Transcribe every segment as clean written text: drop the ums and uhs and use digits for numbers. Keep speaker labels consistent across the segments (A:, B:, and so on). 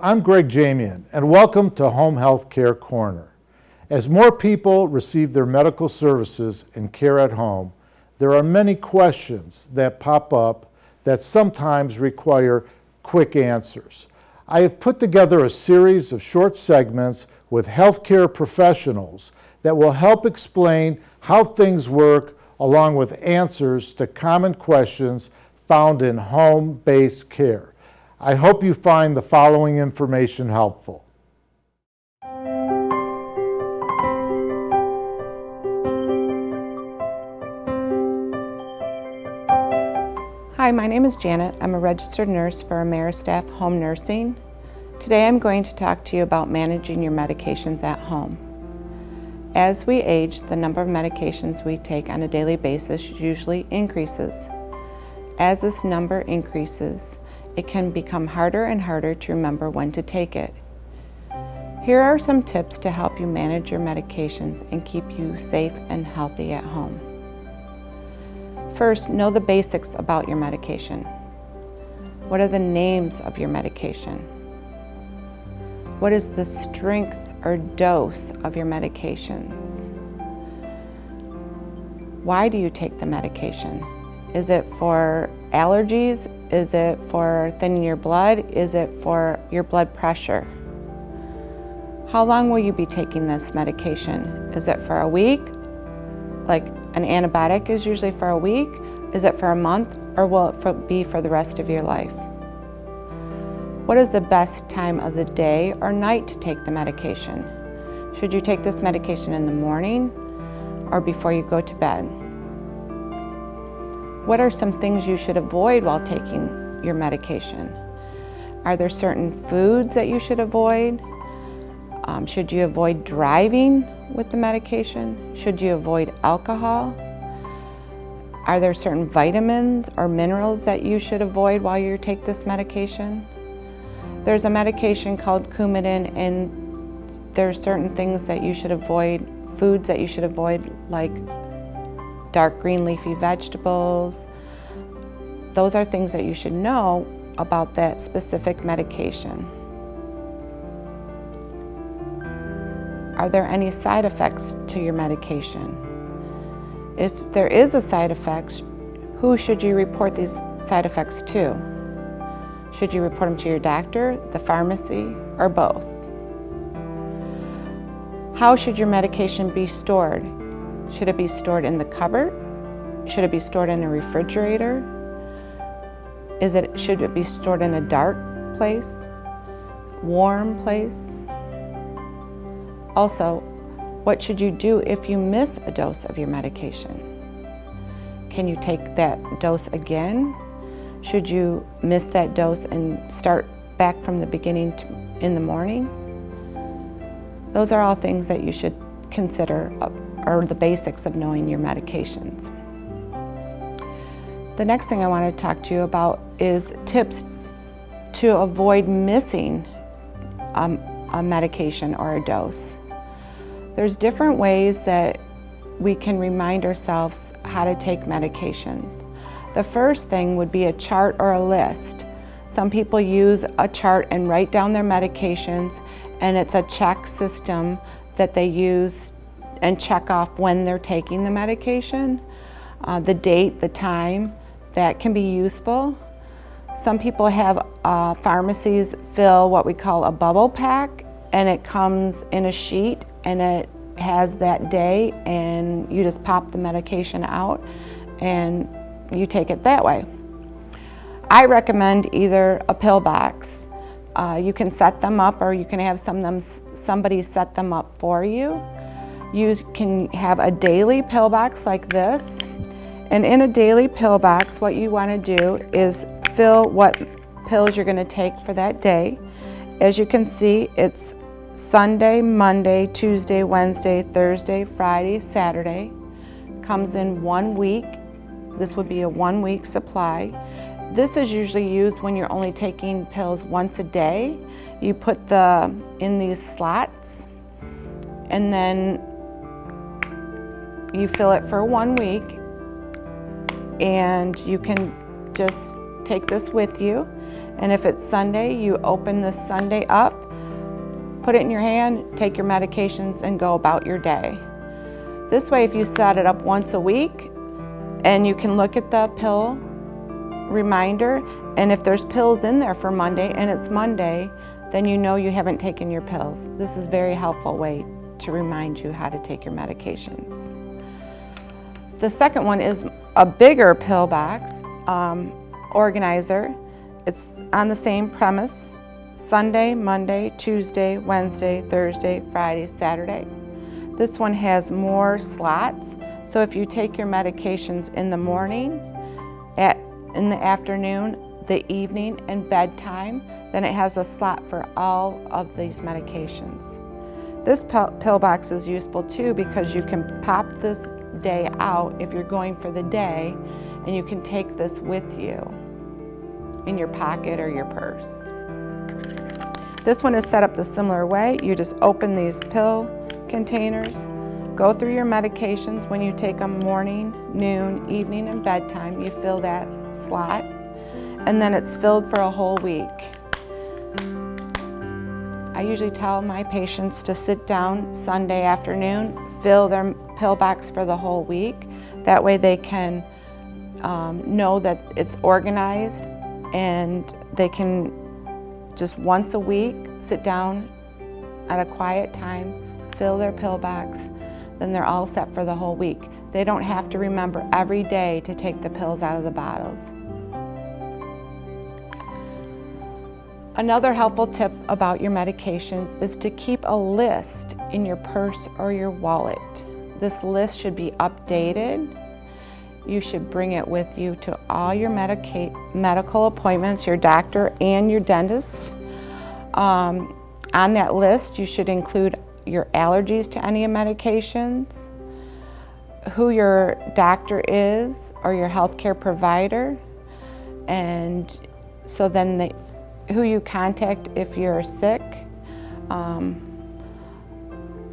A: I'm Greg Jamian, and welcome to Home Health Care Corner. As more people receive their medical services and care at home, there are many questions that pop up that sometimes require quick answers. I have put together a series of short segments with healthcare professionals that will help explain how things work, along with answers to common questions found in home-based care. I hope you find the following information helpful.
B: Hi, my name is Janet. I'm a registered nurse for AmeriStaff Home Nursing. Today I'm going to talk to you about managing your medications at home. As we age, the number of medications we take on a daily basis usually increases. As this number increases, it can become harder and harder to remember when to take it. Here are some tips to help you manage your medications and keep you safe and healthy at home. First, know the basics about your medication. What are the names of your medication? What is the strength or dose of your medications? Why do you take the medication? Is it for allergies? Is it for thinning your blood? Is it for your blood pressure? How long will you be taking this medication? Is it for a week? Like an antibiotic is usually for a week? Is it for a month? Or will it be for the rest of your life? What is the best time of the day or night to take the medication? Should you take this medication in the morning or before you go to bed? What are some things you should avoid while taking your medication? Are there certain foods that you should avoid? Should you avoid driving with the medication? Should you avoid alcohol? Are there certain vitamins or minerals that you should avoid while you take this medication? There's a medication called Coumadin, and there's certain things that you should avoid, foods that you should avoid, like dark green leafy vegetables. Those are things that you should know about that specific medication. Are there any side effects to your medication? If there is a side effect, who should you report these side effects to? Should you report them to your doctor, the pharmacy, or both? How should your medication be stored? Should it be stored in the cupboard? Should it be stored in a refrigerator? Should it be stored in a dark place? Warm place? Also, what should you do if you miss a dose of your medication? Can you take that dose again? Should you miss that dose and start back from the beginning in the morning? Those are all things that you should consider, or the basics of knowing your medications. The next thing I want to talk to you about is tips to avoid missing a medication or a dose. There's different ways that we can remind ourselves how to take medication. The first thing would be a chart or a list. Some people use a chart and write down their medications, and it's a check system that they use and check off when they're taking the medication, the date, the time. That can be useful. Some people have pharmacies fill what we call a bubble pack, and it comes in a sheet and it has that day, and you just pop the medication out and you take it that way. I recommend either a pill box. You can set them up, or you can have somebody set them up for you. You can have a daily pill box like this, and in a daily pill box, what you want to do is fill what pills you're going to take for that day. As you can see, it's Sunday, Monday, Tuesday, Wednesday, Thursday, Friday, Saturday. Comes in 1 week. This would be a 1 week supply. This is usually used when you're only taking pills once a day. You put in these slots, and then you fill it for 1 week, and you can just take this with you. And if it's Sunday, you open this Sunday up, put it in your hand, take your medications, and go about your day. This way, if you set it up once a week, and you can look at the pill reminder, and if there's pills in there for Monday and it's Monday, then you know you haven't taken your pills. This is a very helpful way to remind you how to take your medications. The second one is a bigger pill box organizer. It's on the same premise: Sunday, Monday, Tuesday, Wednesday, Thursday, Friday, Saturday. This one has more slots, so if you take your medications in the morning, in the afternoon, the evening, and bedtime, then it has a slot for all of these medications. This pill box is useful too because you can pop this day out if you're going for the day, and you can take this with you in your pocket or your purse. This one is set up the similar way. You just open these pill containers, go through your medications. When you take them morning, noon, evening, and bedtime, you fill that slot, and then it's filled for a whole week. I usually tell my patients to sit down Sunday afternoon, fill their pill box for the whole week. That way they can know that it's organized, and they can just once a week sit down at a quiet time, fill their pill box, then they're all set for the whole week. They don't have to remember every day to take the pills out of the bottles. Another helpful tip about your medications is to keep a list in your purse or your wallet. This list should be updated. You should bring it with you to all your medical appointments, your doctor and your dentist. On that list, you should include your allergies to any medications, who your doctor is or your healthcare provider, and so then who you contact if you're sick.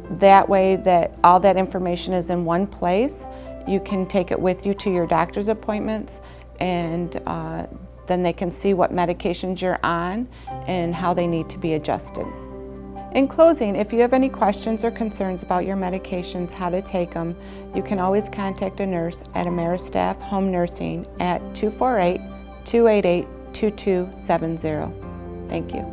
B: That way that all that information is in one place. You can take it with you to your doctor's appointments, and then they can see what medications you're on and how they need to be adjusted. In closing, if you have any questions or concerns about your medications, how to take them, you can always contact a nurse at AmeriStaff Home Nursing at 248-288-2270. Thank you.